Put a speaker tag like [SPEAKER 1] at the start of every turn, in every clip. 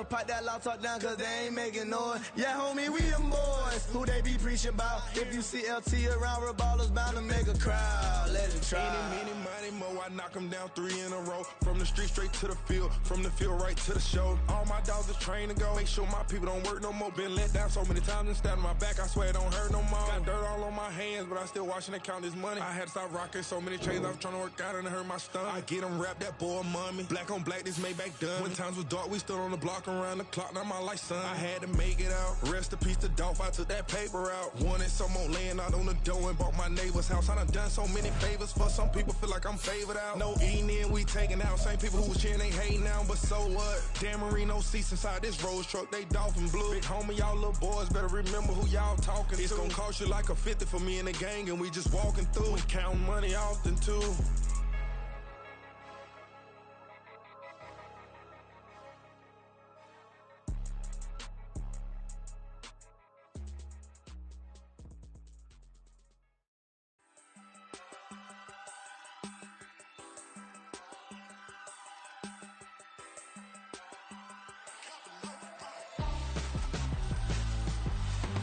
[SPEAKER 1] pipe that loud talk down cause they ain't making noise. Yeah, homie, we them boys. Who they be preaching about? If you see LT around, Reballo's bound to make a crowd. Let it try.
[SPEAKER 2] Eeny, meeny, miny, mo, I knock them down 3 in a row. From the street straight to the field, from the field right to the show. All my dogs are trained to go. Make sure my people don't work no more. Been let down so many times and stabbed my back. I swear it don't hurt no more. Got dirt all on my hands, but I still watching and count this money. I had to stop rocking so many chains. I was trying to work out and it hurt my stomach. I get them wrapped, that boy mommy. Black on black, this Maybach done. When times was dark, we stood on the block around the clock. Now my life, son. I had to make it out. Rest in peace to Dolph. I took that paper out. Wanted some more laying out on the dough and bought my neighbor's house. I done done so many favors for some people. Feel like I'm favored out. No eating in, we taking out. Same people who was cheering, they hating now, but so what? Dan Marino seats inside this Rolls truck, they Dolphin blue. Big homie, y'all little boys better remember who y'all talking to. It's gonna cost you like a 50 for me and the gang, and we just walking through and counting money often too.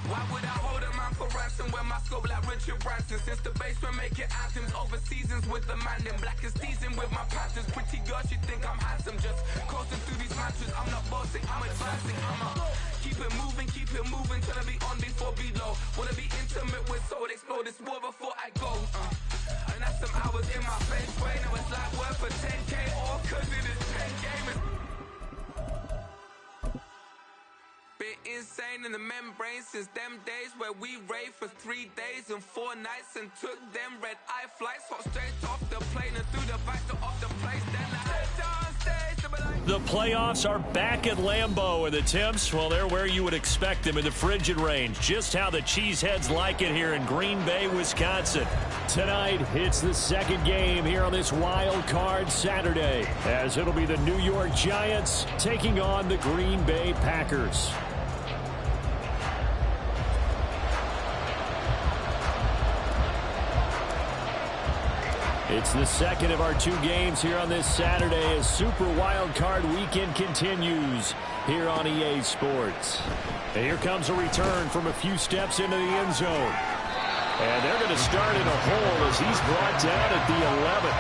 [SPEAKER 3] Why would I hold a man for ransom when my scope like Richard Branson? Since the basement making anthems over seasons with the man, then black is seasoned with my patterns. Pretty girl, she think I'm handsome, just coasting through these matches. I'm not bossing, I'm advancing, keep it moving, till I be on before below. Wanna be intimate with soul, explore this war before I go. And that's some hours in my face, brain. Now it's like work for 10K, all cause it is 10 gamers. Been insane in the membrane since them days where we raved for 3 days and 4 nights and took them red eye flights, hot straight off the plane and through the back door of the place. Then I head downstairs to be like.
[SPEAKER 4] The playoffs are back at Lambeau, and the temps, well, they're where you would expect them in the frigid range. Just how the Cheeseheads like it here in Green Bay, Wisconsin. Tonight, it's the second game here on this wild card Saturday, as it'll be the New York Giants taking on the Green Bay Packers. It's the second of our 2 games here on this Saturday as Super Wild Card Weekend continues here on EA Sports. And here comes a return from a few steps into the end zone. And they're going to start in a hole as he's brought down at the 11.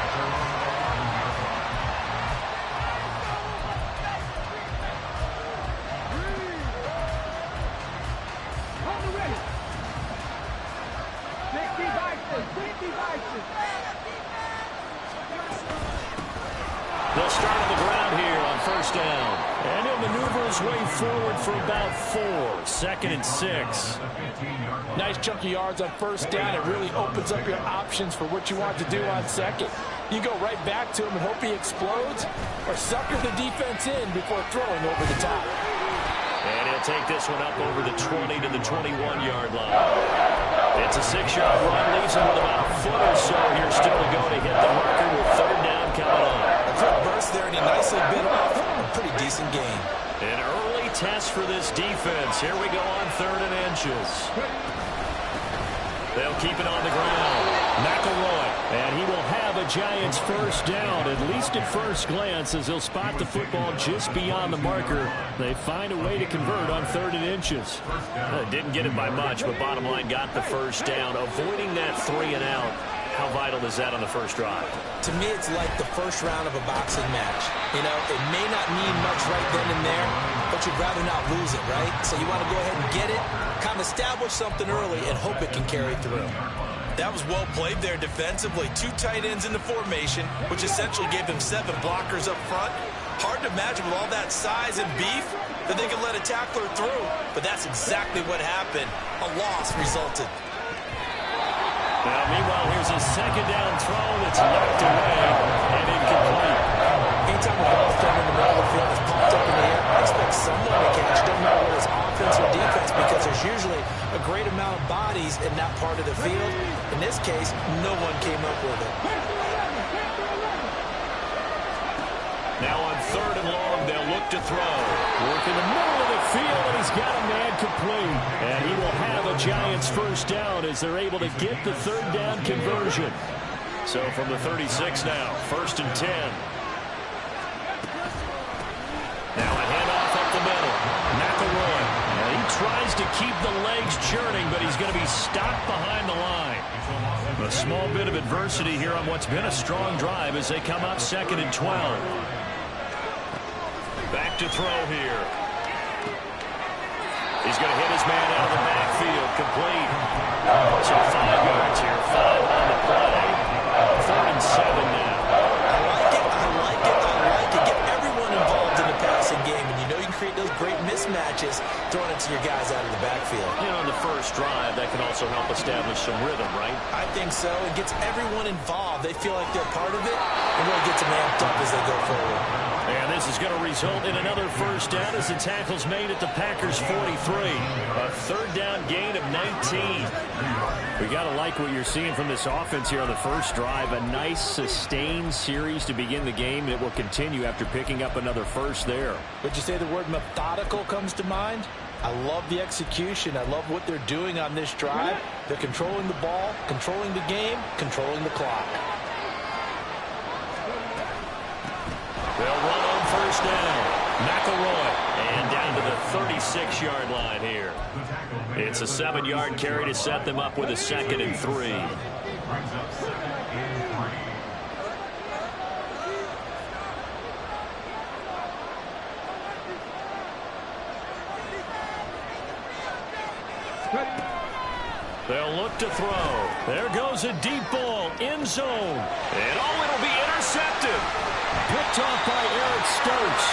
[SPEAKER 4] They'll start on the ground here on first down. And he'll maneuver his way forward for about 4. 2nd and 6.
[SPEAKER 5] Nice chunky yards on first down. It really opens up your options for what you want to do on second. You go right back to him and hope he explodes, or sucker the defense in before throwing over the top.
[SPEAKER 4] And he'll take this one up over the 20 to the 21-yard line. It's a 6-yard run, leaves him with about a foot or so here still to go to hit the marker with 3rd down coming on.
[SPEAKER 6] A quick burst there, and he nicely bit off a pretty decent gain.
[SPEAKER 4] An early test for this defense. Here we go on 3rd and inches. They'll keep it on the ground. McElroy, and he will have a Giants first down, at least at first glance, as he'll spot the football just beyond the marker. They find a way to convert on 3rd and inches. Didn't get it by much, but bottom line, got the first down, avoiding that 3 and out. How vital is that on the first drive?
[SPEAKER 6] To me, it's like the first round of a boxing match. You know, it may not mean much right then and there, but you'd rather not lose it, right? So you want to go ahead and get it, kind of establish something early, and hope it can carry through.
[SPEAKER 7] That was well played there defensively. 2 tight ends in the formation, which essentially gave them 7 blockers up front. Hard to imagine with all that size and beef that they could let a tackler through, but that's exactly what happened. A loss resulted.
[SPEAKER 4] Now, meanwhile, here's a 2nd down throw that's knocked away and incomplete.
[SPEAKER 6] Anytime the ball's thrown in the middle of the field, it's popped up in the air, I expect someone to catch. Don't know whether it's offense or defense, because there's usually a great amount of bodies in that part of the field. In this case, no one came up with it.
[SPEAKER 4] Now on 3rd and long, they'll look to throw. Work in the middle of the field, and he's got a man complete. And he will have a Giants first down as they're able to get the 3rd down conversion. So from the 36 now, 1st and 10. Now a handoff up the middle. to keep the legs churning, but he's going to be stopped behind the line. A small bit of adversity here on what's been a strong drive as they come up 2nd and 12. Back to throw here. He's going to hit his man out of the backfield. Complete. So 5 yards here. 5 on the play. 3rd and 7 now.
[SPEAKER 6] I like it. Get everyone involved in the passing game, and you know you can create those great mismatches throwing it to your guys out of the backfield.
[SPEAKER 4] You know, on the first drive, that can also help establish some rhythm, right?
[SPEAKER 6] I think so. It gets everyone involved. They feel like they're part of it, and really gets them amped up as they go forward.
[SPEAKER 4] And this is going to result in another first down as the tackle's made at the Packers' 43. A 3rd down gain of 19. We got to like what you're seeing from this offense here on the first drive. A nice, sustained series to begin the game, and it will continue after picking up another first there.
[SPEAKER 6] Would you say the word methodical comes to mind? I love the execution. I love what they're doing on this drive. They're controlling the ball, controlling the game, controlling the clock.
[SPEAKER 4] They'll run on first down. McElroy, and down to the 36-yard line here. It's a 7-yard carry to set them up with a 2nd and 3. They'll look to throw. There goes a deep ball, end zone. And it'll be intercepted. Picked off by Eric Stokes.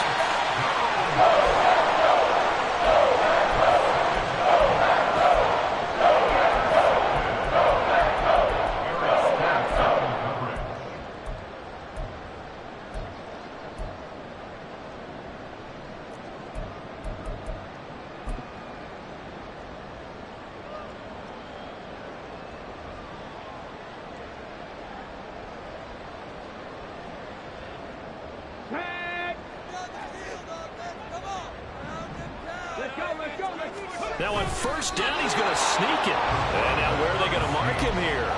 [SPEAKER 4] Now on first down, he's going to sneak it. And now where are they going to mark him here?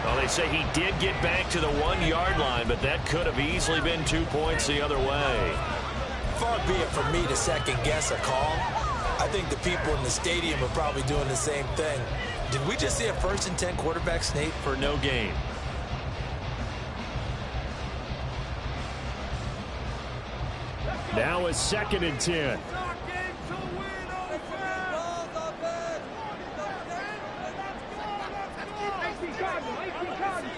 [SPEAKER 4] Well, they say he did get back to the 1-yard line, but that could have easily been 2 points the other way.
[SPEAKER 6] Far be it from me to second-guess a call. I think the people in the stadium are probably doing the same thing. Did we just see a 1st and 10 quarterback sneak?
[SPEAKER 4] For no gain. Now a 2nd and 10.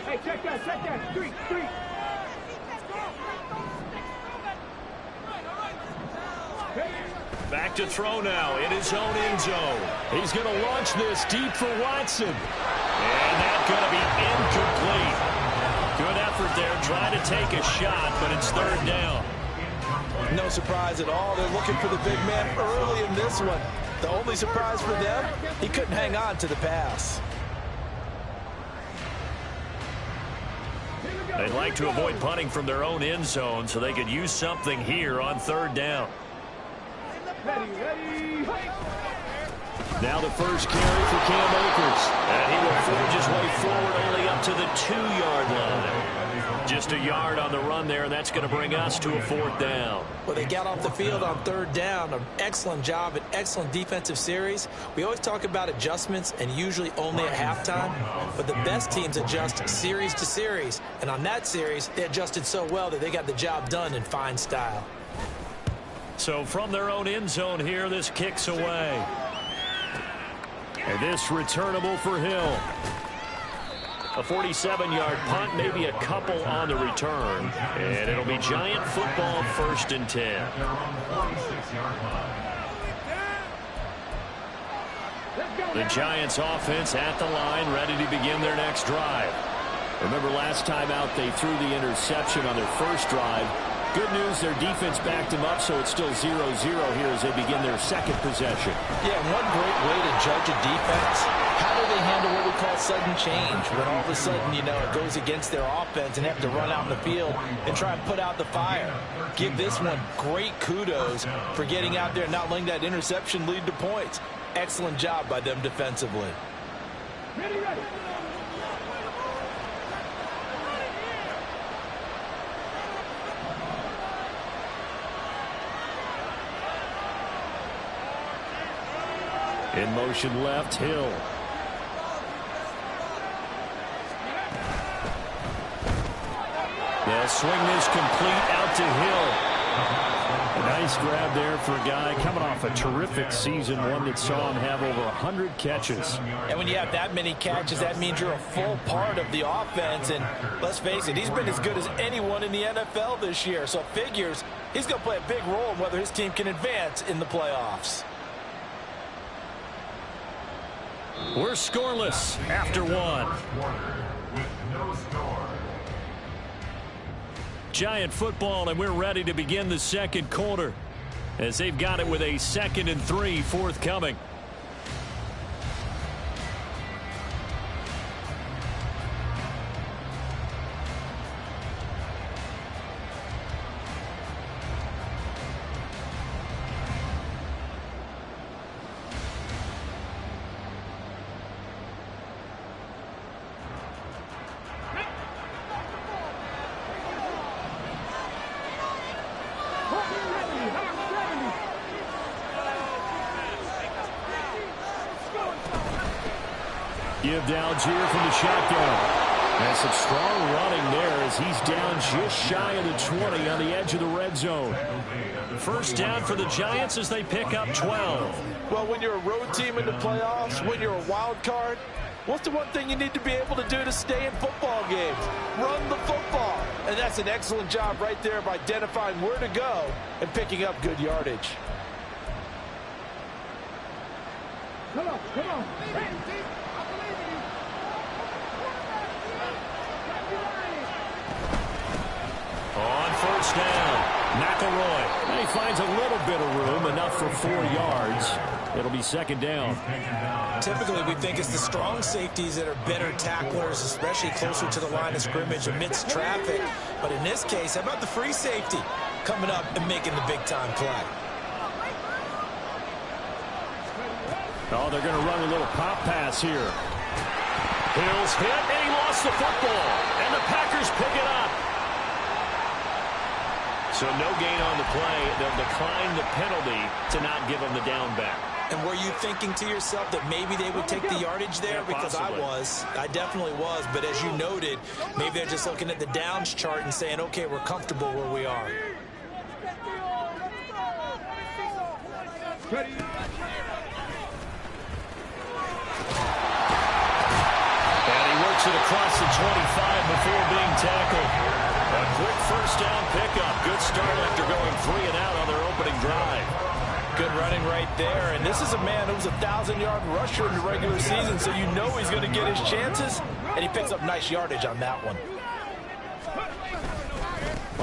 [SPEAKER 8] Hey, check that. Three.
[SPEAKER 4] Back to throw now in his own end zone. He's going to launch this deep for Watson. And that's going to be incomplete. Good effort there, trying to take a shot, but it's 3rd down.
[SPEAKER 6] No surprise at all. They're looking for the big man early in this one. The only surprise for them, he couldn't hang on to the pass.
[SPEAKER 4] They'd like to avoid punting from their own end zone so they could use something here on 3rd down. Now the first carry for Cam Akers. And he will forge his way forward only up to the 2-yard line. Just a yard on the run there, and that's going to bring us to a 4th down.
[SPEAKER 6] Well, they got off the field on 3rd down. An excellent job, an excellent defensive series. We always talk about adjustments, and usually only at halftime. But the best teams adjust series to series. And on that series, they adjusted so well that they got the job done in fine style.
[SPEAKER 4] So from their own end zone here, this kicks away. And this returnable for Hill. A 47-yard punt, maybe a couple on the return. And it'll be Giant football, 1st and 10. The Giants offense at the line, ready to begin their next drive. Remember last time out they threw the interception on their first drive. Good news, their defense backed them up, so it's still 0-0 here as they begin their 2nd possession.
[SPEAKER 6] Yeah, one great way to judge a defense, how do they handle what we call sudden change? When all of a sudden, you know, it goes against their offense and they have to run out in the field and try and put out the fire. Give this one great kudos for getting out there and not letting that interception lead to points. Excellent job by them defensively.
[SPEAKER 8] Ready.
[SPEAKER 4] In motion left, Hill. They'll swing this complete out to Hill. A nice grab there for a guy coming off a terrific season, one that saw him have over 100 catches.
[SPEAKER 6] And when you have that many catches, that means you're a full part of the offense. And let's face it, he's been as good as anyone in the NFL this year. So it figures he's going to play a big role in whether his team can advance in the playoffs.
[SPEAKER 4] We're scoreless after one. Giant football, and we're ready to begin the second quarter as they've got it with a 2nd and 3 forthcoming. Give Downs here from the shotgun. And some strong running there as he's down just shy of the 20 on the edge of the red zone. First down for the Giants as they pick up 12.
[SPEAKER 5] Well, when you're a road team in the playoffs, when you're a wild card, what's the one thing you need to be able to do to stay in football games? Run the football. And that's an excellent job right there of identifying where to go and picking up good yardage.
[SPEAKER 8] Come on, come on.
[SPEAKER 4] On first down, McElroy. And he finds a little bit of room, enough for 4 yards. It'll be 2nd down.
[SPEAKER 6] Typically, we think it's the strong safeties that are better tacklers, especially closer to the line of scrimmage amidst traffic. But in this case, how about the free safety coming up and making the big-time play?
[SPEAKER 4] Oh, they're going to run a little pop pass here. Hill's hit, and he lost the football. And the Packers pick it up. So no gain on the play. They'll decline the penalty to not give them the down back.
[SPEAKER 6] And were you thinking to yourself that maybe they would take the yardage there?
[SPEAKER 4] Yeah,
[SPEAKER 6] because
[SPEAKER 4] possibly.
[SPEAKER 6] I definitely was. But as you noted, maybe they're just looking at the downs chart and saying, okay, we're comfortable where we are.
[SPEAKER 4] And he works it across the 25 before being tackled. A quick first down pickup. Good start after going 3 and out on their opening drive.
[SPEAKER 6] Good running right there. And this is a man who's a 1,000-yard rusher in the regular season, so you know he's going to get his chances. And he picks up nice yardage on that one.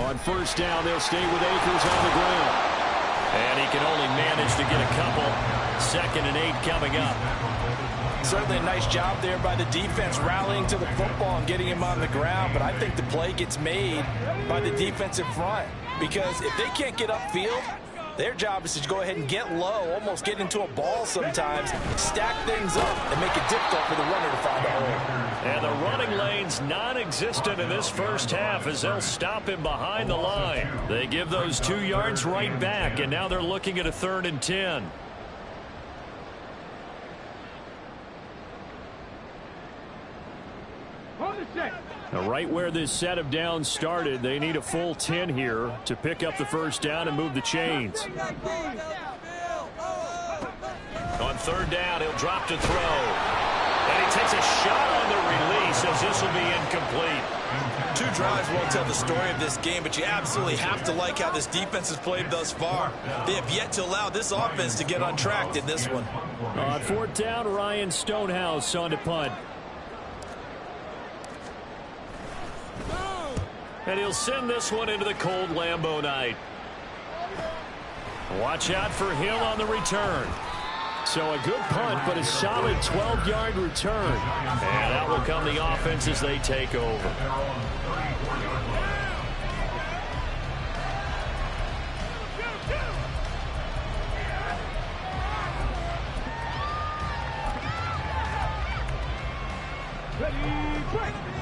[SPEAKER 4] On first down, they'll stay with Akers on the ground. And he can only manage to get a couple. 2nd and 8 coming up.
[SPEAKER 6] Certainly a nice job there by the defense rallying to the football and getting him on the ground. But I think the play gets made by the defensive front. Because if they can't get upfield, their job is to go ahead and get low, almost get into a ball sometimes, stack things up, and make it difficult for the runner to find a hole.
[SPEAKER 4] And the running lane's non-existent in this first half as they'll stop him behind the line. They give those 2 yards right back, and now they're looking at a 3rd and 10. Now, right where this set of downs started, they need a full 10 here to pick up the first down and move the chains. On 3rd down, he'll drop to throw. And he takes a shot on the release as this will be incomplete.
[SPEAKER 7] 2 drives won't tell the story of this game, but you absolutely have to like how this defense has played thus far. They have yet to allow this offense to get on track in this one.
[SPEAKER 4] On 4th down, Ryan Stonehouse on to punt. And he'll send this one into the cold Lambeau night. Watch out for Hill on the return. So a good punt, but a solid 12-yard return. And out will come the offense as they take over.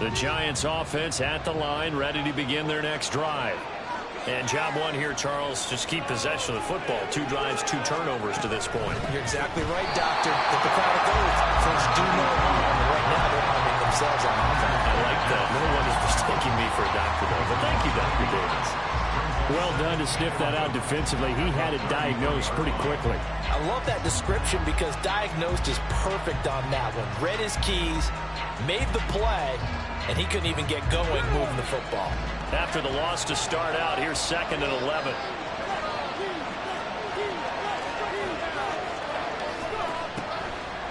[SPEAKER 4] The Giants offense at the line, ready to begin their next drive. And job one here, Charles, just keep possession of the football. 2 drives, 2 turnovers to this point.
[SPEAKER 6] You're exactly right, Doctor. Hippocratic oath. Things do no harm. And right now, they're harming themselves on offense.
[SPEAKER 4] I like that. No one is mistaking me for a doctor, though. But thank you, Dr. Davis. Well done to sniff that out defensively. He had it diagnosed pretty quickly.
[SPEAKER 6] I love that description because diagnosed is perfect on that one. Read his keys, made the play, and he couldn't even get going moving the football.
[SPEAKER 4] After the loss to start out, here's 2nd and 11.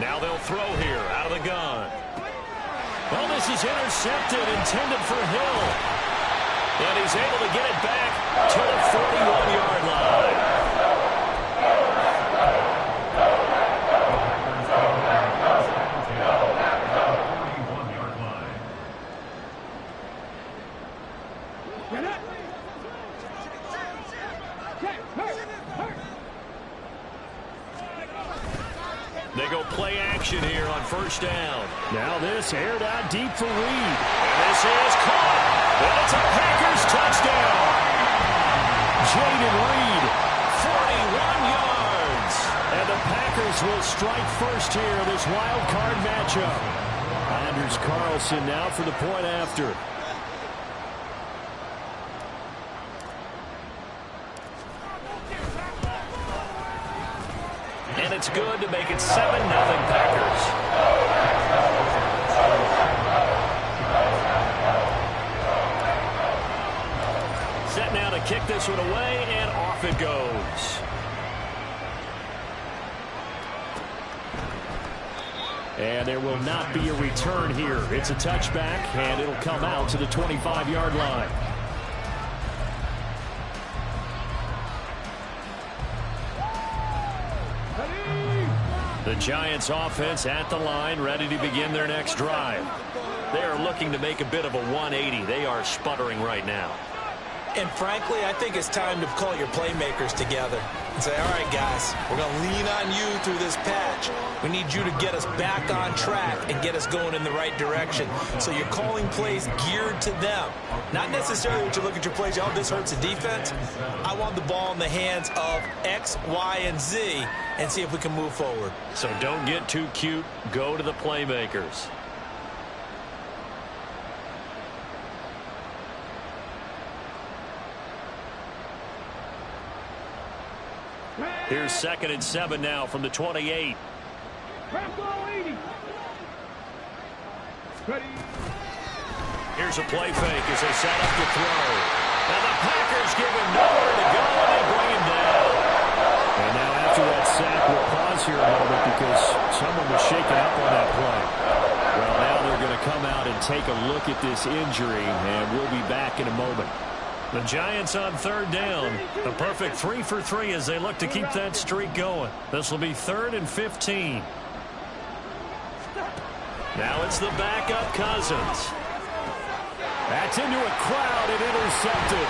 [SPEAKER 4] Now they'll throw here out of the gun. Well, this is intercepted, intended for Hill. And he's able to get it back to the 41-yard line. They go play action here on 1st down. Now this aired out deep for Reed. And this is caught. And it's a Packers touchdown. Jaden Reed, 41 yards. And the Packers will strike first here in this wild card matchup. Anders Carlson now for the point after. And it's good to make it 7-0 Packers. Set now to kick this one away, and off it goes. And there will not be a return here. It's a touchback, and it'll come out to the 25-yard line. The Giants offense at the line, ready to begin their next drive. They are looking to make a bit of a 180. They are sputtering right now.
[SPEAKER 6] And frankly, I think it's time to call your playmakers together and say, all right, guys, we're going to lean on you through this patch. We need you to get us back on track and get us going in the right direction. So you're calling plays geared to them. Not necessarily what you look at your plays, oh, this hurts the defense. I want the ball in the hands of X, Y, and Z and see if we can move forward.
[SPEAKER 4] So don't get too cute. Go to the playmakers. Here's 2nd and 7 now from the 28.
[SPEAKER 8] Here's
[SPEAKER 4] a play fake as they set up to throw. And the Packers give him nowhere to go, and they bring him down. And now after that sack, we'll pause here a moment because someone was shaken up on that play. Well, now they're going to come out and take a look at this injury, and we'll be back in a moment. The Giants on 3rd down. A perfect 3 for 3 as they look to keep that streak going. This will be 3rd and 15. Now it's the backup Cousins. That's into a crowd and intercepted.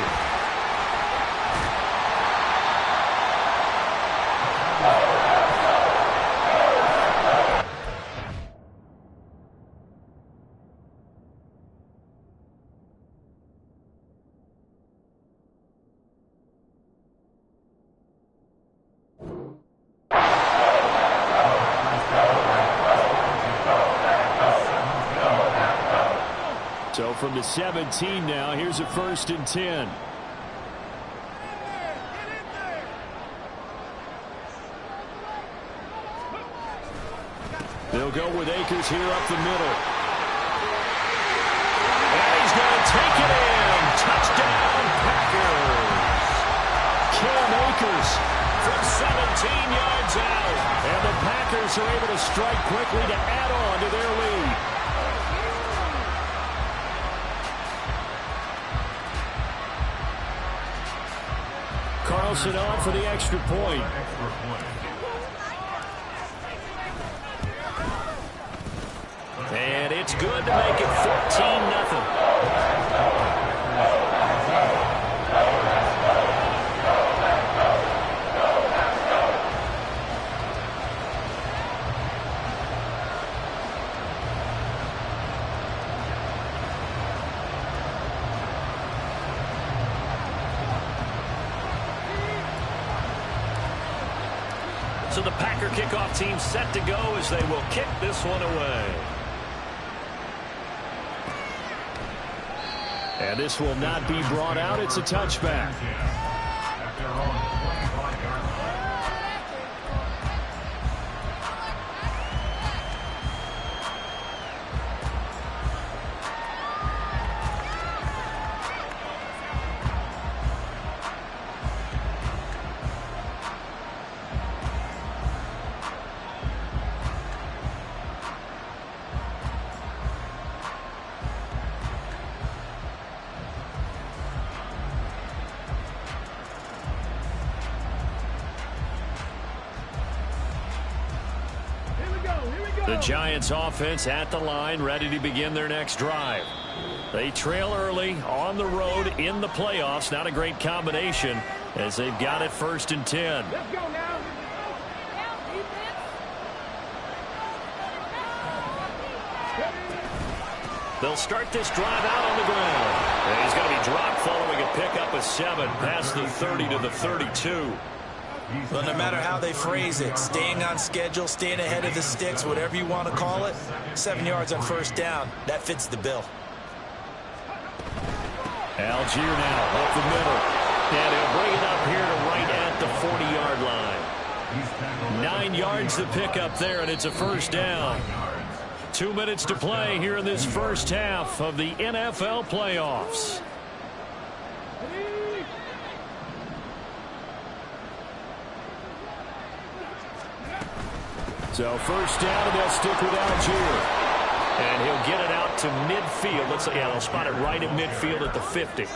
[SPEAKER 4] So from the 17 now, here's a 1st and 10. They'll go with Akers here up the middle. And he's going to take it in. Touchdown, Packers. Cam Akers from 17 yards out. And the Packers are able to strike quickly to add on to their lead. Carlson on for the extra point. And it's good to make it 14-0. So the Packer kickoff team set to go as they will kick this one away. And this will not be brought out. It's a touchback. The Giants offense at the line, ready to begin their next drive. They trail early on the road in the playoffs. Not a great combination as they've got it 1st and 10.
[SPEAKER 8] Let's go now.
[SPEAKER 4] They'll start this drive out on the ground. And he's going to be dropped following a pickup of 7 past the 30 to the 32.
[SPEAKER 6] Well, no matter how they phrase it, staying on schedule, staying ahead of the sticks, whatever you want to call it, 7 yards on 1st down, that fits the bill.
[SPEAKER 4] Algier now up the middle. And he'll bring it up here to right at the 40-yard line. 9 yards to pick up there, and it's a 1st down. 2 minutes to play here in this first half of the NFL playoffs. So 1st down, and they'll stick with Algier. And he'll get it out to midfield. They'll spot it right at midfield at the 50.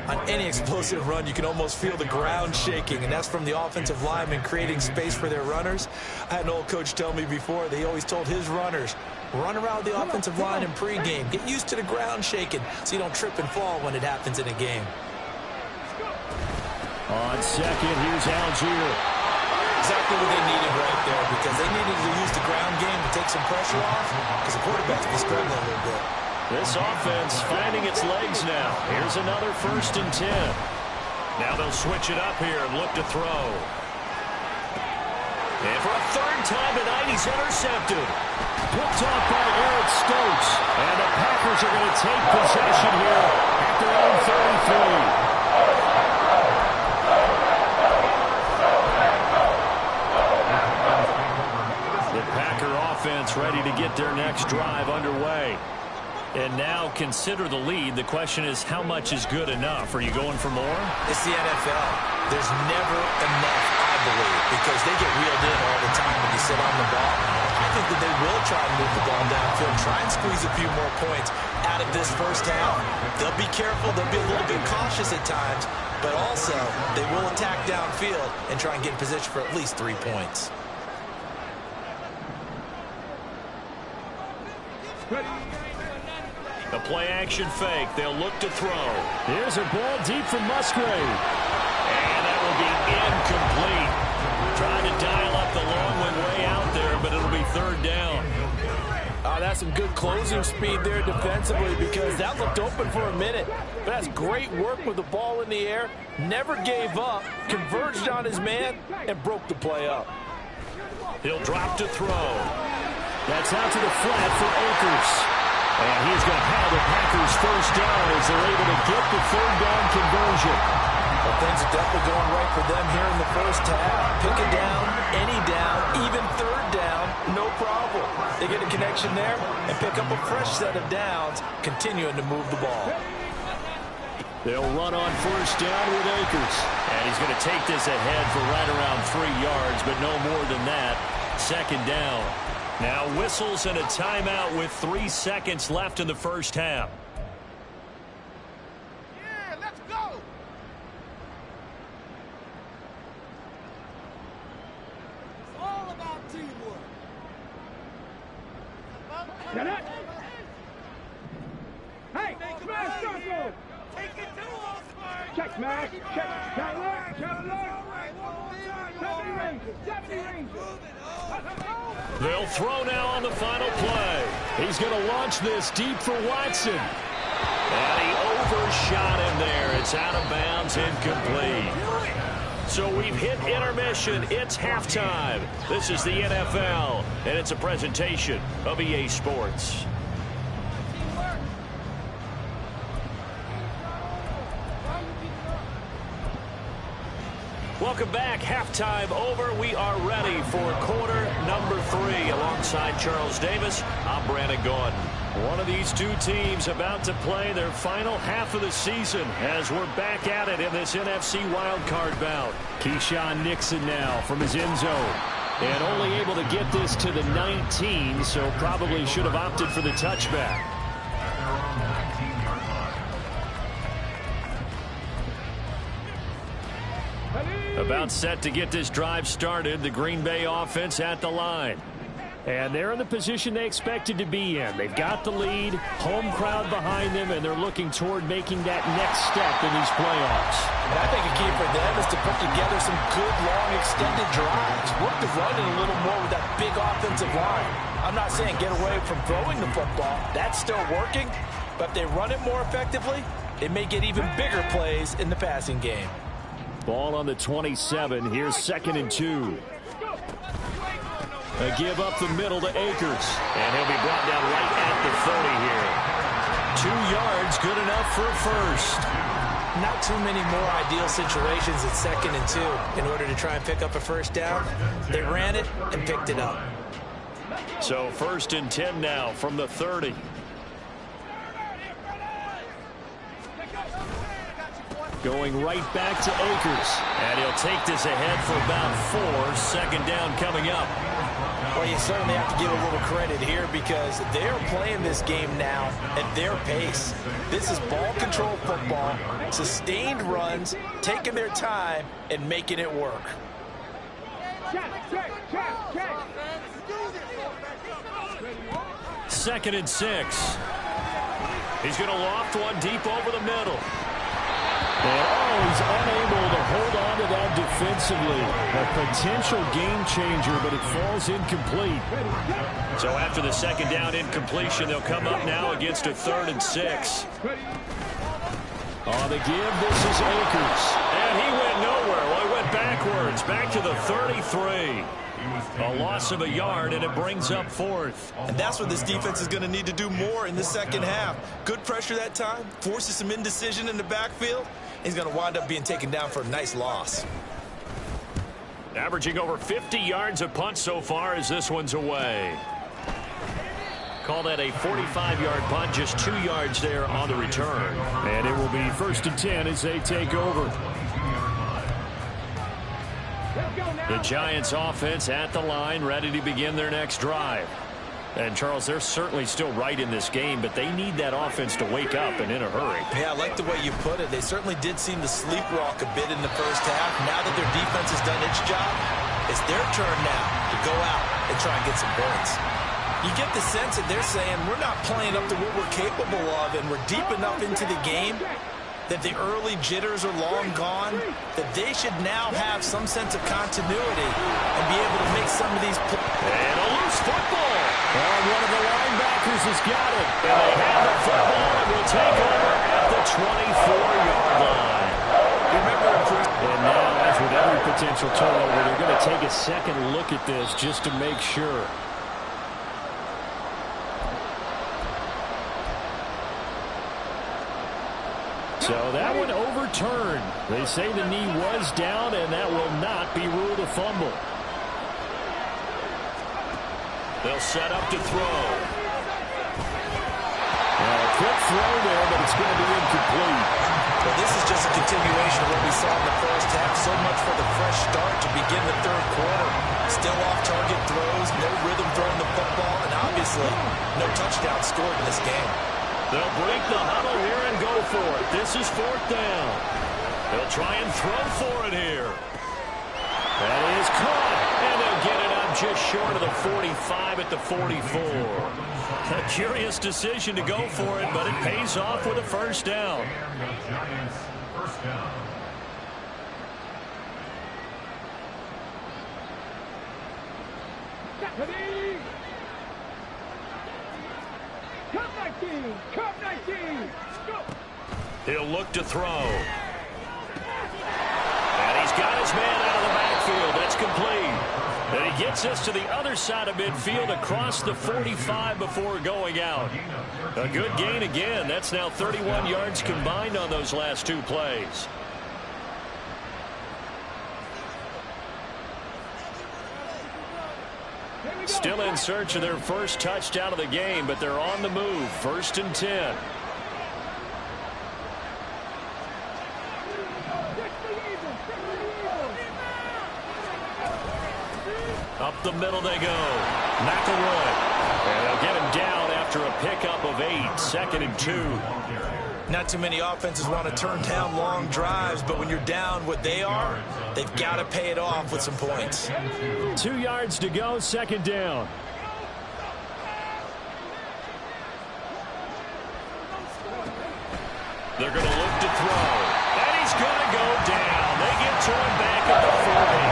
[SPEAKER 6] On any explosive run, you can almost feel the ground shaking, and that's from the offensive linemen creating space for their runners. I had an old coach tell me before, they always told his runners, run around the offensive line in pregame. Get used to the ground shaking so you don't trip and fall when it happens in a game.
[SPEAKER 4] On 2nd, here's Algier.
[SPEAKER 6] Exactly what they needed right there, because they needed to use the ground game to take some pressure off, because the quarterback's been struggling a little bit.
[SPEAKER 4] This offense finding its legs now. Here's another 1st and 10. Now they'll switch it up here and look to throw. And for a 3rd time tonight, he's intercepted. Picked off by Eric Stokes. And the Packers are going to take possession here at their own 33. Offense ready to get their next drive underway. And now consider the lead. The question is, how much is good enough? Are you going for more?
[SPEAKER 6] It's the NFL. There's never enough, I believe, because they get reeled in all the time when you sit on the ball. I think that they will try and move the ball downfield, try and squeeze a few more points out of this first half. They'll be careful. They'll be a little bit cautious at times, but also they will attack downfield and try and get in position for at least 3 points.
[SPEAKER 4] The play-action fake. They'll look to throw. Here's a ball deep from Musgrave. And that will be incomplete. Trying to dial up the long one way out there, but it'll be 3rd down.
[SPEAKER 5] That's some good closing speed there defensively, because that looked open for a minute. But that's great work with the ball in the air. Never gave up, converged on his man, and broke the play up.
[SPEAKER 4] He'll drop to throw. That's out to the flat for Akers. And he's going to have the Packers 1st down as they're able to get the 3rd down conversion.
[SPEAKER 6] Well, things are definitely going right for them here in the first half. Pick a down, any down, even 3rd down, no problem. They get a connection there and pick up a fresh set of downs, continuing to move the ball.
[SPEAKER 4] They'll run on 1st down with Akers. And he's going to take this ahead for right around 3 yards, but no more than that. 2nd down. Now whistles and a timeout with 3 seconds left in the first half.
[SPEAKER 8] Yeah, let's go. It's all about teamwork. Get it? Hey, smash circle. Take it to Osborne. Check smash. Check. Check alert. Check alert. 70 Rangers.
[SPEAKER 4] They'll throw now on the final play. He's going to launch this deep for Watson. And he overshot him there. It's out of bounds, incomplete. So we've hit intermission. It's halftime. This is the NFL, and it's a presentation of EA Sports. Welcome back. Halftime over. We are ready for quarter number 3. Alongside Charles Davis, I'm Brandon Gordon. One of these two teams about to play their final half of the season as we're back at it in this NFC wildcard bout. Keyshawn Nixon now from his end zone. And only able to get this to the 19, so probably should have opted for the touchback. About set to get this drive started. The Green Bay offense at the line. And they're in the position they expected to be in. They've got the lead, home crowd behind them, and they're looking toward making that next step in these playoffs.
[SPEAKER 6] And I think a key for them is to put together some good, long, extended drives. Work the run in a little more with that big offensive line. I'm not saying get away from throwing the football. That's still working. But if they run it more effectively, they may get even bigger plays in the passing game.
[SPEAKER 4] Ball on the 27. Here's 2nd and 2. A give up the middle to Akers. And he'll be brought down right at the 30 here. 2 yards, good enough for a first.
[SPEAKER 6] Not too many more ideal situations at 2nd and 2 in order to try and pick up a first down. They ran it and picked it up.
[SPEAKER 4] So 1st and 10 now from the 30. Going right back to Akers. And he'll take this ahead for about 4. 2nd down coming up.
[SPEAKER 6] Well, you certainly have to give a little credit here because they're playing this game now at their pace. This is ball control football, sustained runs, taking their time, and making it work.
[SPEAKER 4] Second and 6. He's going to loft one deep over the middle. And, he's unable to hold on to that defensively. A potential game changer, but it falls incomplete. So after the 2nd down incompletion, they'll come up now against a 3rd and 6. On the give, this is Akers. And he went nowhere. Well, he went backwards, back to the 33. A loss of a yard, and it brings up 4th.
[SPEAKER 7] And that's what this defense is going to need to do more in the second half. Good pressure that time, forces some indecision in the backfield. He's going to wind up being taken down for a nice loss.
[SPEAKER 4] Averaging over 50 yards a punt so far as this one's away. Call that a 45-yard punt, just 2 yards there on the return. And it will be 1st and 10 as they take over. The Giants offense at the line, ready to begin their next drive. And, Charles, they're certainly still right in this game, but they need that offense to wake up and in a hurry.
[SPEAKER 7] Yeah, I like the way you put it. They certainly did seem to sleepwalk a bit in the first half. Now that their defense has done its job, it's their turn now to go out and try and get some points. You get the sense that they're saying we're not playing up to what we're capable of, and we're deep enough into the game that the early jitters are long gone, that they should now have some sense of continuity and be able to make some of these plays.
[SPEAKER 4] And a loose football. And one of the linebackers has got it. And they have the football and will take over at the 24-yard line. And now, as with every potential turnover, they're going to take a second look at this just to make sure. So that one overturned. They say the knee was down, and that will not be ruled a fumble. They'll set up to throw. Well, a quick throw there, but it's going to be incomplete.
[SPEAKER 6] Well, this is just a continuation of what we saw in the first half. So much for the fresh start to begin the 3rd quarter. Still off-target throws, no rhythm throwing the football, and obviously no touchdown scored in this game.
[SPEAKER 4] They'll break the huddle here and go for it. This is 4th down. They'll try and throw for it here. That is caught, and they'll get it up just short of the 45 at the 44. A curious decision to go for it, but it pays off with a 1st down.
[SPEAKER 8] Cup 19. Go.
[SPEAKER 4] He'll look to throw. And he's he's got his man out of the backfield. That's complete. And he gets us to the other side of midfield across the 45 before going out. A good gain again. That's now 31 yards combined on those last two plays. Still in search of their first touchdown of the game, but they're on the move. 1st and 10. Up the middle they go. McElroy. And they'll get him down after a pickup of 8. 2nd and 2.
[SPEAKER 6] Not too many offenses want to turn down long drives, but when you're down what they are, they've got to pay it off with some points.
[SPEAKER 4] 2 yards to go, 2nd down. They're going to look to throw. And he's going to go down. They get to him back at the 40.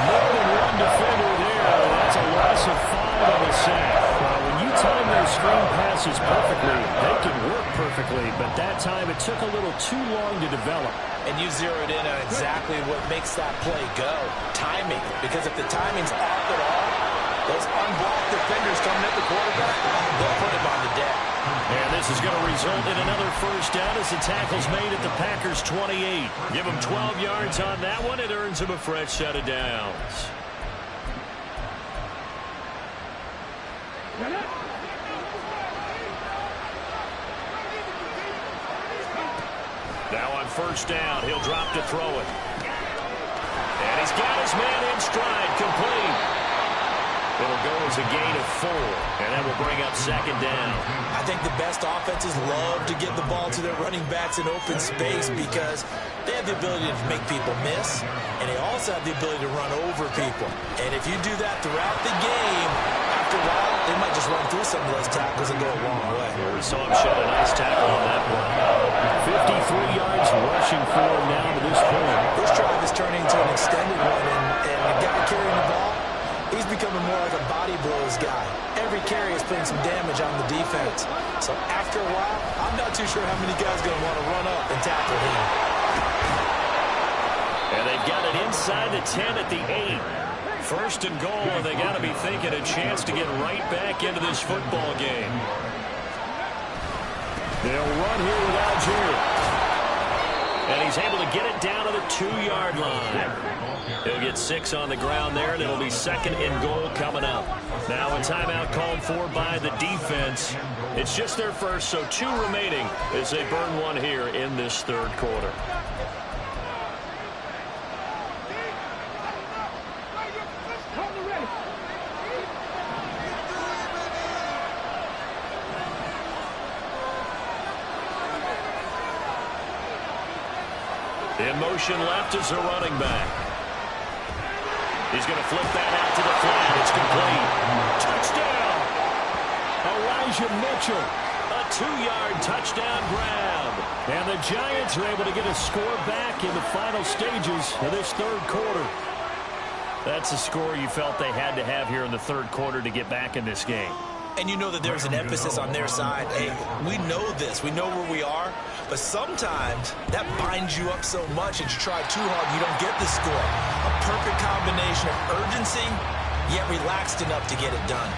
[SPEAKER 4] More than one defender there. That's a loss of 5 on the sack. When you time those screen passes perfectly, they can work perfectly, but that time it took a little too long to develop.
[SPEAKER 6] And you zeroed in on exactly what makes that play go. Timing. Because if the timing's off at all, those unblocked defenders coming at the quarterback, they'll put him on the deck.
[SPEAKER 4] And this is going to result in another first down as the tackle's made at the Packers' 28. Give them 12 yards on that one. It earns them a fresh set of downs. Now on first down, he'll drop to throw it. And he's got his man in stride, complete. It'll go as a gain of 4, and that will bring up 2nd down.
[SPEAKER 6] I think the best offenses love to give the ball to their running backs in open space because they have the ability to make people miss, and they also have the ability to run over people. And if you do that throughout the game, after a while, they might just run through some of those tackles and go a long way.
[SPEAKER 4] Well, we saw him shed a nice tackle on that one. 53 yards rushing for him now to this point.
[SPEAKER 6] This drive is turning into an extended one, and the guy carrying the ball, he's becoming more like a body blows guy. Every carry is putting some damage on the defense. So after a while, I'm not too sure how many guys are going to want to run up and tackle him.
[SPEAKER 4] And they've got it inside the 10 at the 8. 1st and goal, and they got to be thinking a chance to get right back into this football game. They'll run here with Algier. And he's able to get it down to the 2-yard line. He'll get 6 on the ground there, and it'll be 2nd and goal coming up. Now a timeout called for by the defense. It's just their first, so 2 remaining as they burn one here in this 3rd quarter. In motion left is a running back. He's going to flip that out to the flat. It's complete. Touchdown! Elijah Mitchell. A 2-yard touchdown grab. And the Giants are able to get a score back in the final stages of this 3rd quarter. That's a score you felt they had to have here in the 3rd quarter to get back in this game.
[SPEAKER 6] And you know that there's an emphasis on their side. Hey, we know this. We know where we are. But sometimes that binds you up so much that you try too hard, you don't get the score. A perfect combination of urgency, yet relaxed enough to get it done.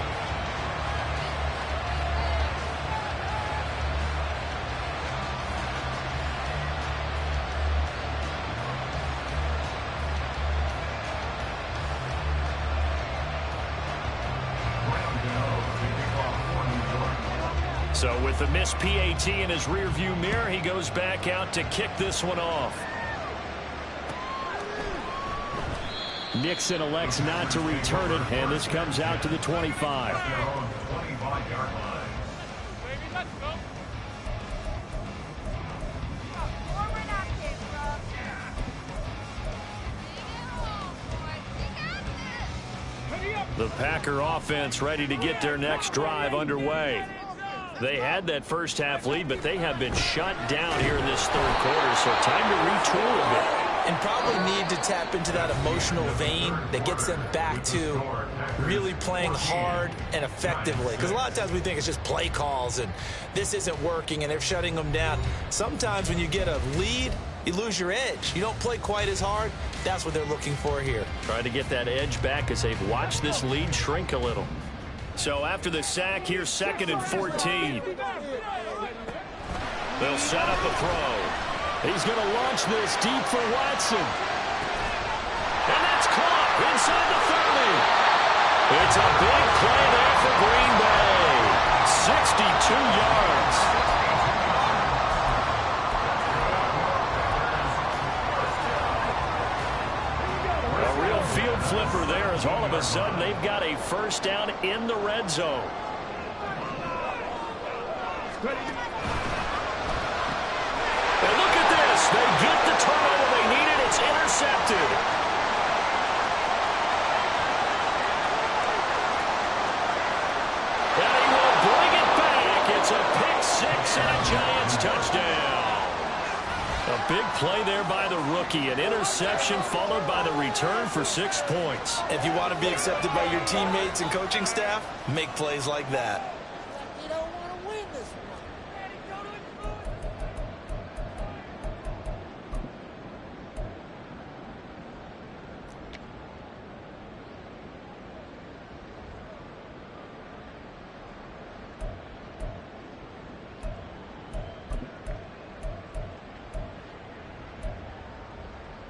[SPEAKER 4] So with the missed PAT in his rearview mirror, he goes back out to kick this one off. Nixon elects not to return it, and this comes out to the 25. The Packer offense ready to get their next drive underway. They had that first half lead, but they have been shut down here in this 3rd quarter, so time to retool a bit.
[SPEAKER 6] And probably need to tap into that emotional vein that gets them back to really playing hard and effectively. Because a lot of times we think it's just play calls and this isn't working and they're shutting them down. Sometimes when you get a lead, you lose your edge. You don't play quite as hard. That's what they're looking for here.
[SPEAKER 4] Trying to get that edge back as they've watched this lead shrink a little. So after the sack, here's 2nd and 14. They'll set up a throw. He's going to launch this deep for Watson. And that's caught inside the 30. It's a big play there for Green Bay. 62 yards. Field flipper there as all of a sudden they've got a first down in the red zone. And look at this. They get the turnover they needed. It's intercepted. And he will bring it back. It's a pick-6 and a Giants touchdown. A big play there by the rookie. An interception followed by the return for 6 points.
[SPEAKER 6] If you want to be accepted by your teammates and coaching staff, make plays like that.
[SPEAKER 9] You don't want to win this one.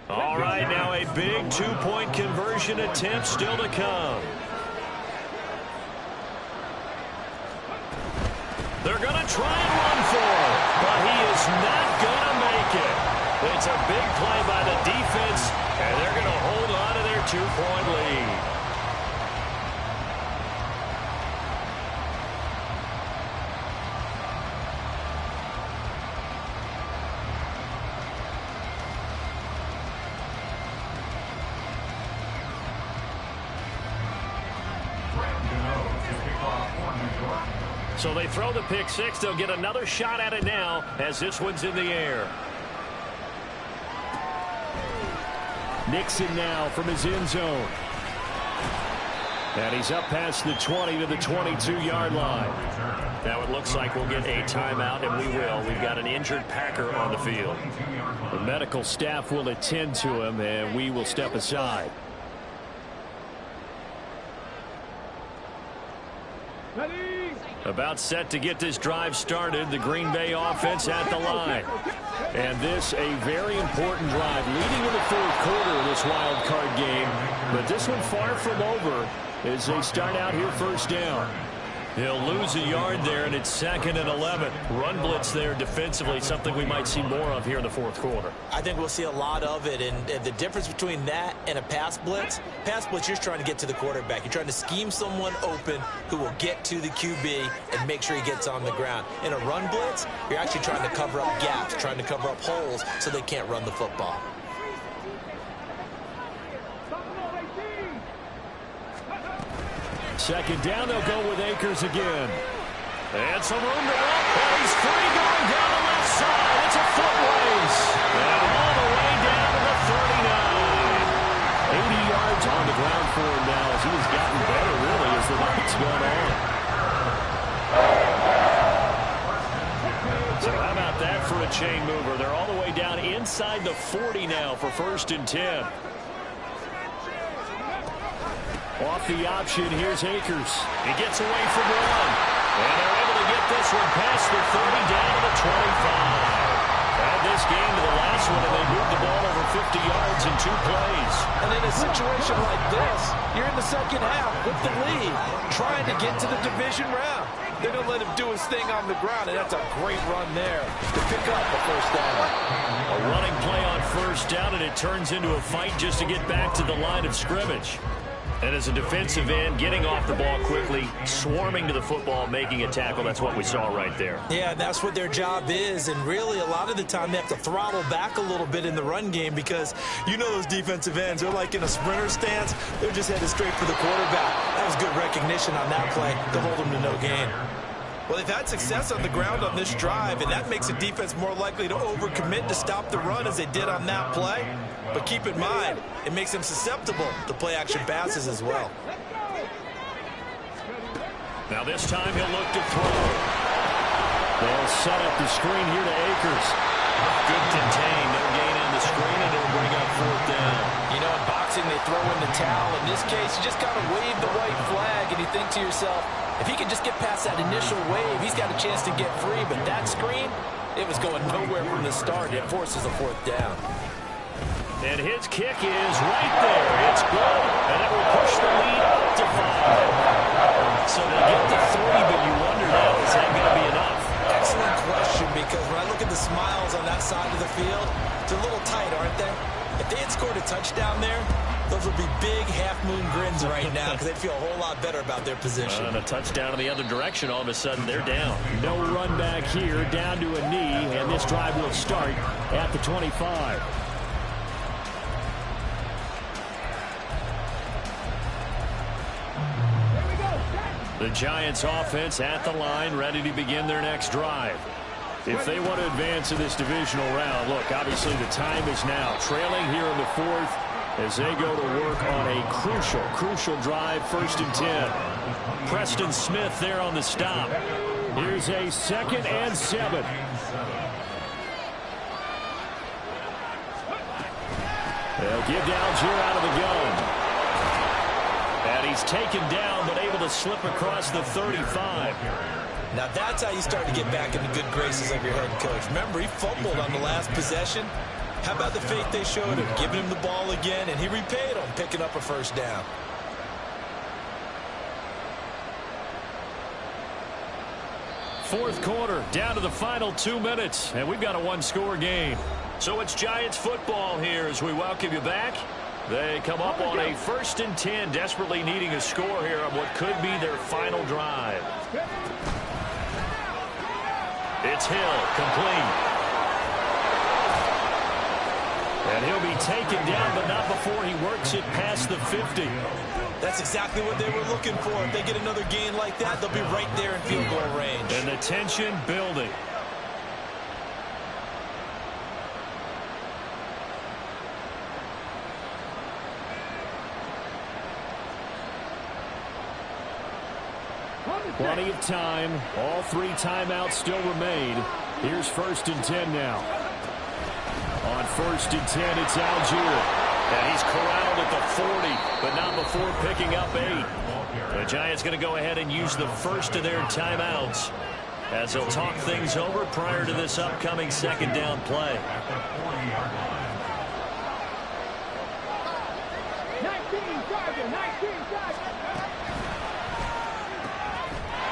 [SPEAKER 4] All right, now a big two-point conversion attempt still to come. They're going to try and run for it, but he is not going to make it. It's a big play by the defense, and they're going to hold on to their 2-point lead. So they throw the pick-6. They'll get another shot at it now as this one's in the air. Nixon now from his end zone. And he's up past the 20 to the 22-yard line. Now it looks like we'll get a timeout, and we will. We've got an injured Packer on the field. The medical staff will attend to him, and we will step aside. About set to get this drive started. The Green Bay offense at the line. And this a very important drive leading in the 4th quarter of this wild card game. But this one far from over as they start out here first down. They'll lose a yard there, and it's 2nd and 11. Run blitz there defensively, something we might see more of here in the 4th quarter.
[SPEAKER 6] I think we'll see a lot of it, and the difference between that and a pass blitz, you're just trying to get to the quarterback. You're trying to scheme someone open who will get to the QB and make sure he gets on the ground. In a run blitz, you're actually trying to cover up gaps, trying to cover up holes so they can't run the football.
[SPEAKER 4] Second down, they'll go with Akers again. And some room to run. Oh, he's free going down the left side. It's a foot race. And all the way down to the 39. 80 yards on the ground for him now as he has gotten better, really, as the night's gone on. So how about that for a chain mover? They're all the way down inside the 40 now for 1st and 10. Off the option, here's Akers. He gets away from one. And they're able to get this one past the 30 down to the 25. Add this game to the last one, and they moved the ball over 50 yards in 2 plays.
[SPEAKER 5] And in a situation like this, you're in the second half with the lead, trying to get to the division round. They're going to let him do his thing on the ground, and that's a great run there to pick up a first down.
[SPEAKER 4] A running play on first down, and it turns into a fight just to get back to the line of scrimmage. And as a defensive end, getting off the ball quickly, swarming to the football, making a tackle, that's what we saw right there.
[SPEAKER 6] Yeah, that's what their job is, and really a lot of the time they have to throttle back a little bit in the run game because you know those defensive ends, they're like in a sprinter stance, they're just headed straight for the quarterback. That was good recognition on that play to hold them to no gain. Well, they've had success on the ground on this drive, and that makes the defense more likely to overcommit to stop the run as they did on that play. But keep in mind, it makes them susceptible to play-action passes as well.
[SPEAKER 4] Now this time he'll look to throw. They'll set up the screen here to Akers. Good contain, no gain screen, and it'll bring up 4th down.
[SPEAKER 6] You know, in boxing, they throw in the towel. In this case, you just kind of wave the white flag, and you think to yourself, if he can just get past that initial wave, he's got a chance to get free. But that screen, it was going nowhere from the start. It forces a 4th down.
[SPEAKER 4] And his kick is right there. It's good, and it will push the lead up to 5. So they get to 3, but you wonder now, is that going to be enough?
[SPEAKER 6] Excellent question, because when I look at the smiles on that side of the field, it's a little tight, aren't they? If they had scored a touchdown there, those would be big half-moon grins right now because they'd feel a whole lot better about their position.
[SPEAKER 4] And a touchdown in the other direction, all of a sudden they're down. No run back here, down to a knee, and this drive will start at the 25. The Giants offense at the line, ready to begin their next drive. If they want to advance in this divisional round, look, obviously the time is now. Trailing here in the 4th as they go to work on a crucial drive, 1st and 10. Preston Smith there on the stop. Here's a 2nd and 7. They'll give to Algier out of the gun. And he's taken down, but able to slip across the 35.
[SPEAKER 6] Now that's how you start to get back in the good graces of your head coach. Remember, he fumbled on the last possession. How about the faith they showed him, giving him the ball again, and he repaid him, picking up a 1st down.
[SPEAKER 4] Fourth quarter, down to the final 2 minutes, and we've got a 1-score game. So it's Giants football here as we welcome you back. They come up on a 1st and 10, desperately needing a score here on what could be their final drive. It's Hill, complete. And he'll be taken down, but not before he works it past the 50.
[SPEAKER 6] That's exactly what they were looking for. If they get another gain like that, they'll be right there in field goal range.
[SPEAKER 4] And the tension building. Plenty of time. All 3 timeouts still remain. Here's 1st and 10 now. On 1st and 10, it's Algier. And he's corralled at the 40, but not before picking up 8. The Giants going to go ahead and use the first of their timeouts as they'll talk things over prior to this upcoming 2nd down play.
[SPEAKER 8] 19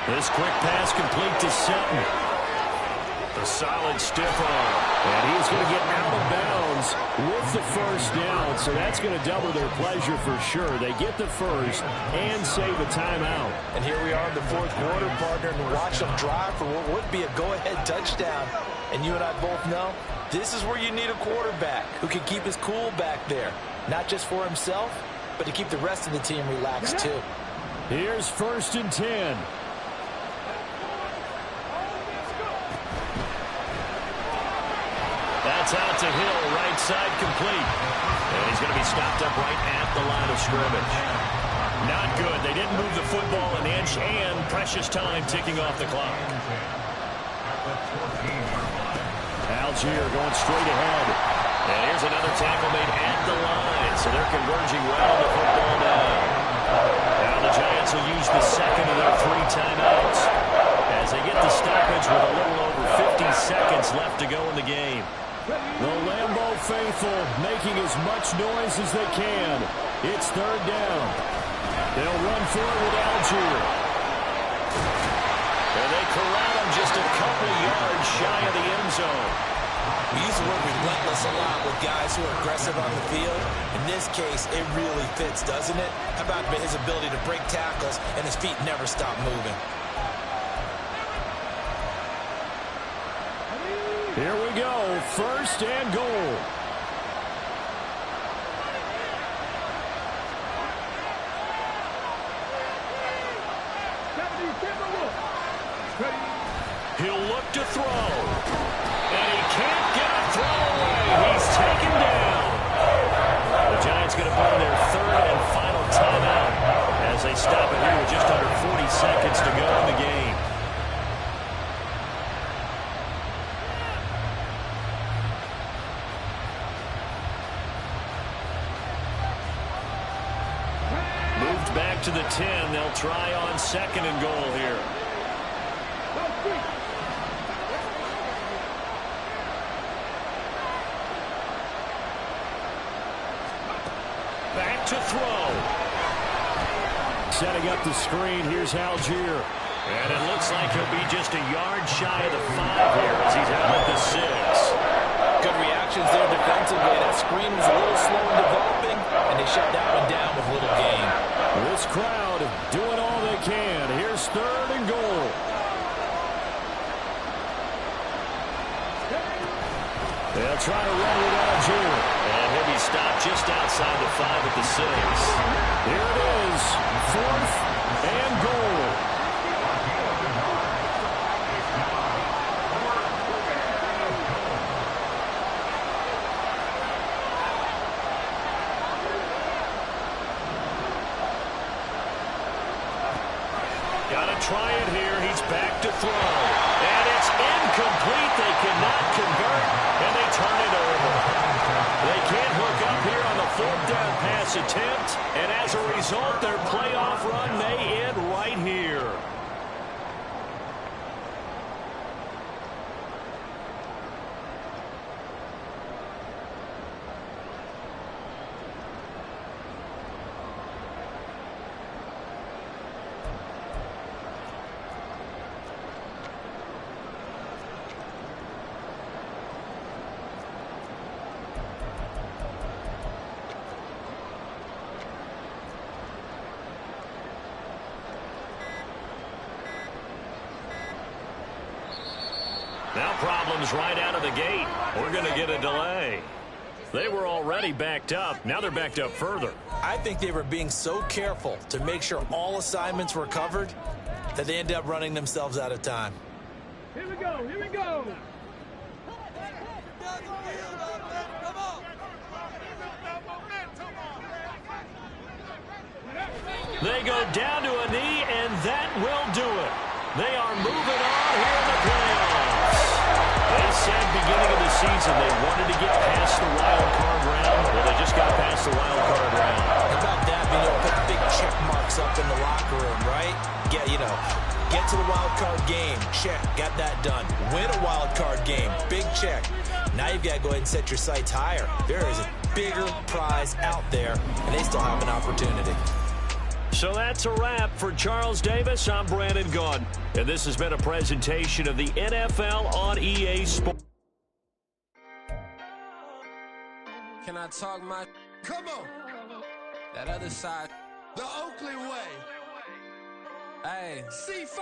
[SPEAKER 4] This quick pass complete to Sutton. A solid stiff arm. And he's going to get out of bounds with the 1st down. So that's going to double their pleasure for sure. They get the 1st and save a timeout.
[SPEAKER 6] And here we are in the 4th quarter, partner, and watch them drive for what would be a go-ahead touchdown. And you and I both know this is where you need a quarterback who can keep his cool back there. Not just for himself, but to keep the rest of the team relaxed too.
[SPEAKER 4] Here's 1st and 10. That's out to Hill, right side complete. And he's going to be stopped up right at the line of scrimmage. Not good. They didn't move the football an inch, and precious time ticking off the clock. Algier going straight ahead. And here's another tackle made at the line. So they're converging well on the football now. Now the Giants will use the 2nd of their 3 timeouts as they get the stoppage with a little over 50 seconds left to go in the game. The Lambeau faithful making as much noise as they can. It's 3rd down. They'll run for it with Algier. And they corral him just a couple yards shy of the end zone.
[SPEAKER 6] We use the word relentless a lot with guys who are aggressive on the field. In this case, it really fits, doesn't it? How about his ability to break tackles and his feet never stop moving?
[SPEAKER 4] Here we go, 1st and goal. He'll look to throw. And he can't get a throw away. He's taken down. The Giants going to burn their 3rd and final timeout as they stop it here with just under 40 seconds to go in the game. back to the 10. They'll try on 2nd and goal here. Back to throw. Setting up the screen, here's Algier. And it looks like he'll be just a yard shy of the 5 here as he's out at the 6.
[SPEAKER 6] Good reactions there defensively. That screen was a little slow in developing, and they shut that one down with little gain.
[SPEAKER 4] This crowd doing all they can. Here's 3rd and goal. They'll try to run with Algier. And he'll be stopped just outside the 5 at the 6. Here it is, 4th and goal. Gotta try it here. He's back to throw. And it's incomplete. They cannot convert, and they turn it over. They can't hook up here on the 4th down pass attempt, and as a result, their playoff run may end right here. Now problems right out of the gate. We're going to get a delay. They were already backed up. Now they're backed up further.
[SPEAKER 6] I think they were being so careful to make sure all assignments were covered that they ended up running themselves out of time.
[SPEAKER 8] Here we go, here we go.
[SPEAKER 4] They go down to a knee, and that will do it. They are moving on here in the playoffs. They said beginning of the season they wanted to get past the wild card round. Well, they just got past the wild card round.
[SPEAKER 6] How about that? Being able to put big check marks up in the locker room, right? Get to the wild card game. Check. Got that done. Win a wild card game. Big check. Now you've got to go ahead and set your sights higher. There is a bigger prize out there, and they still have an opportunity.
[SPEAKER 4] So that's a wrap for Charles Davis. I'm Brandon Gaudin, and this has been a presentation of the NFL on EA Sports.
[SPEAKER 3] Can I talk my...
[SPEAKER 1] Come on,
[SPEAKER 3] That other side.
[SPEAKER 1] the Oakley way.
[SPEAKER 3] Hey.
[SPEAKER 1] C5.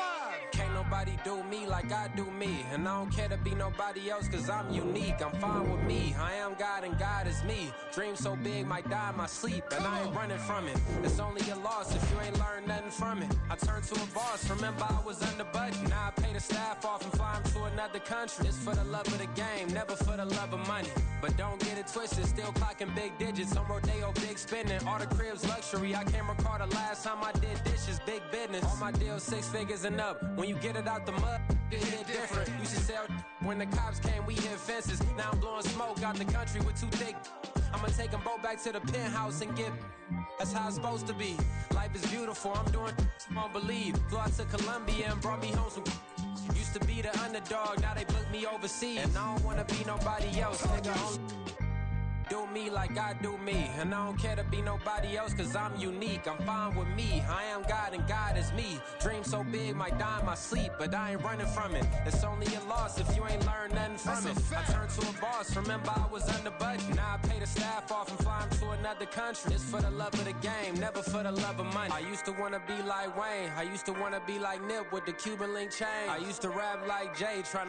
[SPEAKER 3] Can't nobody do me like I do me. And I don't care to be nobody else cause I'm unique. I'm fine with me. I am God and God is me. Dream so big might die in my sleep. And I ain't running from it. It's only a loss if you ain't learned nothing from it. I turned to a boss. Remember I was under budget. Now I pay the staff off and fly them to another country. It's for the love of the game, never for the love of money. But don't get it twisted. Still clocking big digits. On Rodeo, big spending. All the cribs luxury. I can't recall the last time I did dishes. Big business. All my deals 6 figures and up. When you get it out the mud, it hit different. Used to sell when the cops came, we hit fences. Now I'm blowing smoke out the country with 2 thick. I'ma take them both back to the penthouse and get. That's how it's supposed to be. Life is beautiful. I'm doing won't believe. Flew out to Colombia and brought me home some. Used to be the underdog, now they book me overseas. And I don't wanna be nobody else, nigga. Do me like I do me. And I don't care to be nobody else cause I'm unique. I'm fine with me. I am God and God is me. Dream so big might die in my sleep. But I ain't running from it. It's only a loss if you ain't learned nothing from it. I turned to a boss. Remember I was under budget. Now I pay the staff off and fly them to another country. It's for the love of the game, never for the love of money. I used to wanna be like Wayne. I used to wanna be like Nip with the Cuban link chain. I used to rap like Jay, trying